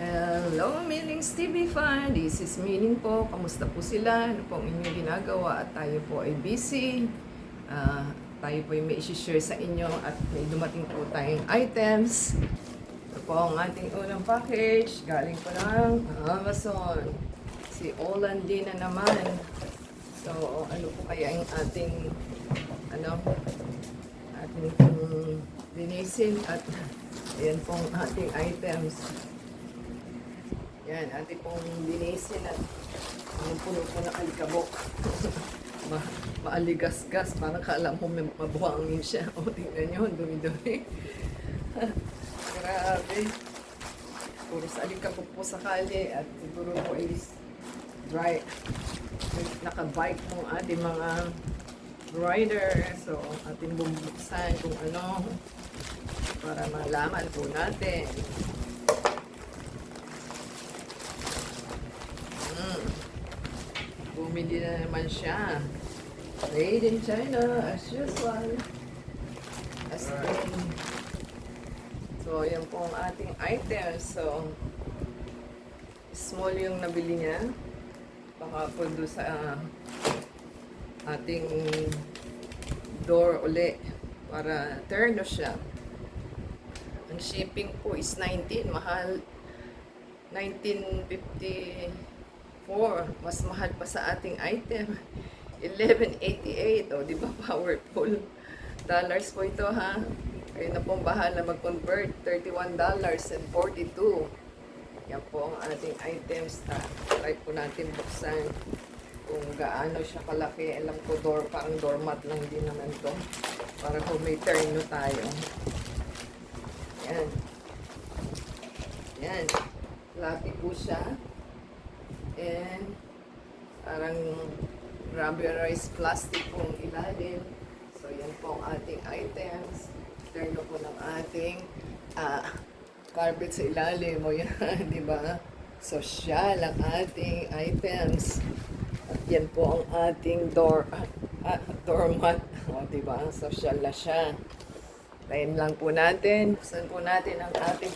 Hello, Millings TV fan. This is Miling po. Kamusta po sila? Ano po ang inyong ginagawa? At tayo po ay busy. Tayo po ay may isi-share sa inyo at may dumating po tayong items. Ito po ang ating unang package. Galing po ng Amazon. Si Olandi na naman. So, ano po kaya yung ating linisin at ayan pong ating items. Yan, ating pong linisin at puno po ng alikabok. Maaligas-gas, parang kala mo mabuhangin siya. O, tingnan nyo, dumi-dumi. Grabe. Puro sa alikabok po sa kali at siguro po is dry. Nakabike po ating mga rider. So, ating bubuksan kung ano para malaman po natin. Bumili na naman siya. Made in China, as usual. As in. So, yan po ang ating items. So, small yung nabili niya. Baka po doon sa ating door uli para terno siya. Ang shipping po is 19. Mahal. 1954. Mas mahal pa sa ating item. 1188. O, di ba powerful? Dollars po ito, ha? Kayo na pong bahala mag-convert. $31.42. Yan po ang ating items. Try po natin buksan kung gaano siya kalaki. Alam ko, parang doormat lang din naman to. Para kung may terno tayo. Yan. Yan. Fluffy po siya. And parang rubberized plastic pong ilalim. So, yan po ang ating items. Terno po ng ating carpet sa ilalim. O yan, di ba? Social ang ating items. At yan po ang ating doormat. O, di ba? Social na siya. Tayin lang po natin. Buksan po natin ang ating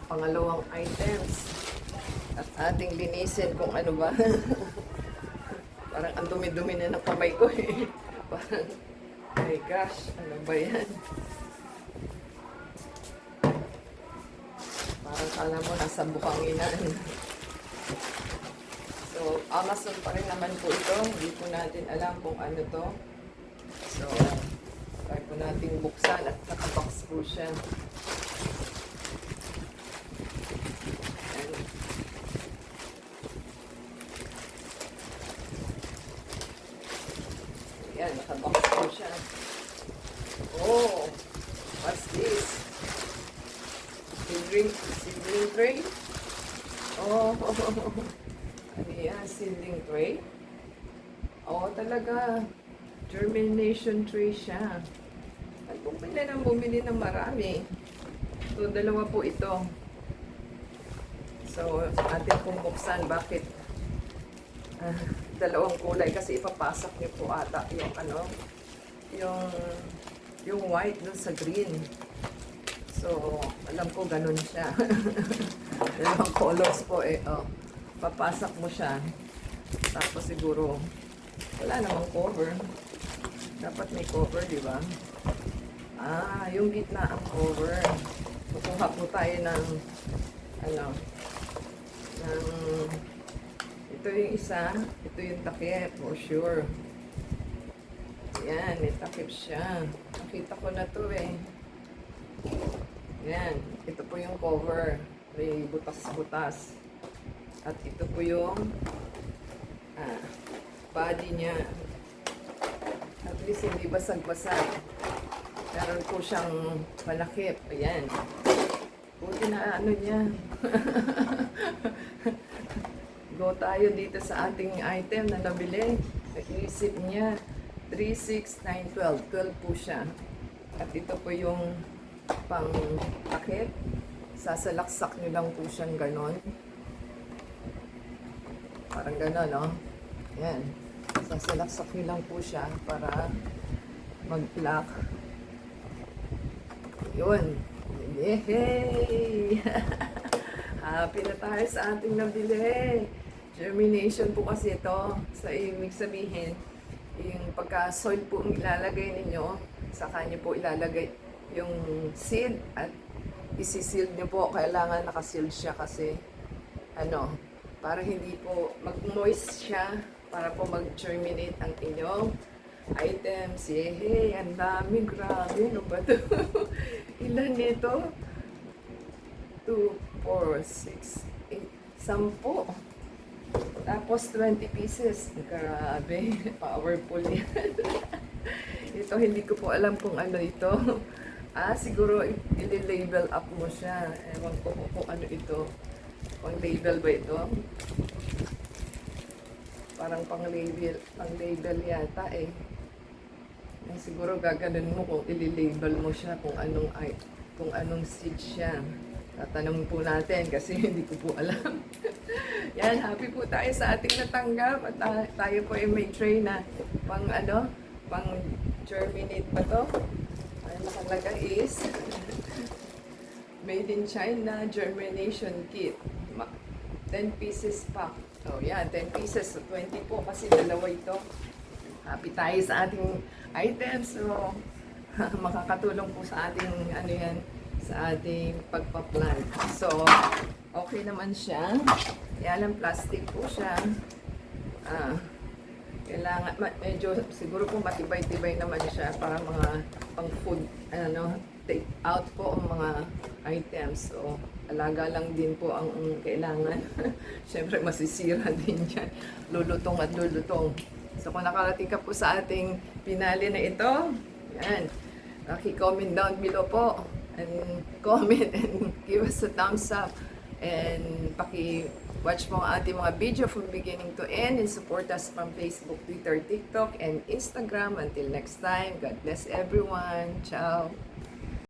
pangalawang items. At ating linisin kung ano ba. Parang ang dumi-dumi na ng kamay ko eh. Parang, my gosh, ano ba yan? Parang kala mo nasa bukanginan. So, Amazon pa rin naman po ito. Hindi po natin alam kung ano to. So, try po natin buksan at nakabox po siya. Yan, nakabox po siya. Oh, what's this? Seedling tray? Oh, ano yan? Seedling tray? Oh, talaga. Germination tray siya. At bumili ng marami. So, dalawa po ito. So, ating pong buksan. Bakit? Dalawang kulay kasi ipapasok niyo po ata yung yung white dun sa green. So, alam ko ganun siya. Dalawang colors po eh. Oh, papasok mo siya. Tapos siguro wala namang cover. Dapat may cover, di ba? Yung gitna ang cover. Kukuha po tayo ng ito yung isa, ito yung takip, for sure. Yan, may takip siya. Nakita ko na to eh. Yan, ito po yung cover. May butas-butas. At ito po yung body niya. At least hindi basag-basag. Meron po siyang malakip. Ayan. Buti na ano niya. Go tayo dito sa ating item na nabili. Isip niya, 36912. 12 po siya. At ito po yung pang-takip. Sasalaksak nyo lang po siyang ganon. Parang ganon, no? Yan. Sasalaksak nyo lang po siya para mag-lock. Yun. Yay! Happy na tayo sa ating nabili. Germination po kasi ito. Sa ibig sabihin, yung pagka-soil po ang ilalagay ninyo, saka nyo po ilalagay yung seed at isi-sealed nyo po. Kailangan naka-sealed siya kasi para hindi po mag-moist siya, para po mag-germinate ang inyong items. Yehey, ang dami, grabe. Ano ba ito? Ilan nito? 2, 4, 6, 8, 10. Tapos 20 pieces. Grabe, powerful yan. Ito, hindi ko po alam kung ano ito. Siguro i-label up mo siya. Ewan ko kung ano ito. Pang-label ba ito? Parang pang-label yata eh. Siguro gaganon mo kung i-label mo siya kung anong seed siya. Tatanungin po natin kasi hindi ko po alam. Yan, happy po tayo sa ating natanggap at tayo po ay may tray na pang germinate pa to. Ang nakalagay is Made in China Germination Kit. 10 pieces pack. So, yan, 10 pieces. So, 20 po kasi dalawa ito. Happy tayo sa ating items. So, makakatulong po sa ating sa ating pagpa-plant. So, okay naman siya. Yan ang plastic po siya. Kailangan, medyo siguro po matibay-tibay naman siya para mga pang-food, take out po ang mga items. So, alaga lang din po ang kailangan. Siyempre, masisira din yan. Lulutong at lulutong. So, kung nakarating ka po sa ating pinali na ito, yan. Comment down below po. And comment and give us a thumbs up. And watch mo ang ating mga video from beginning to end and support us from Facebook, Twitter, TikTok, and Instagram. Until next time, God bless everyone. Ciao!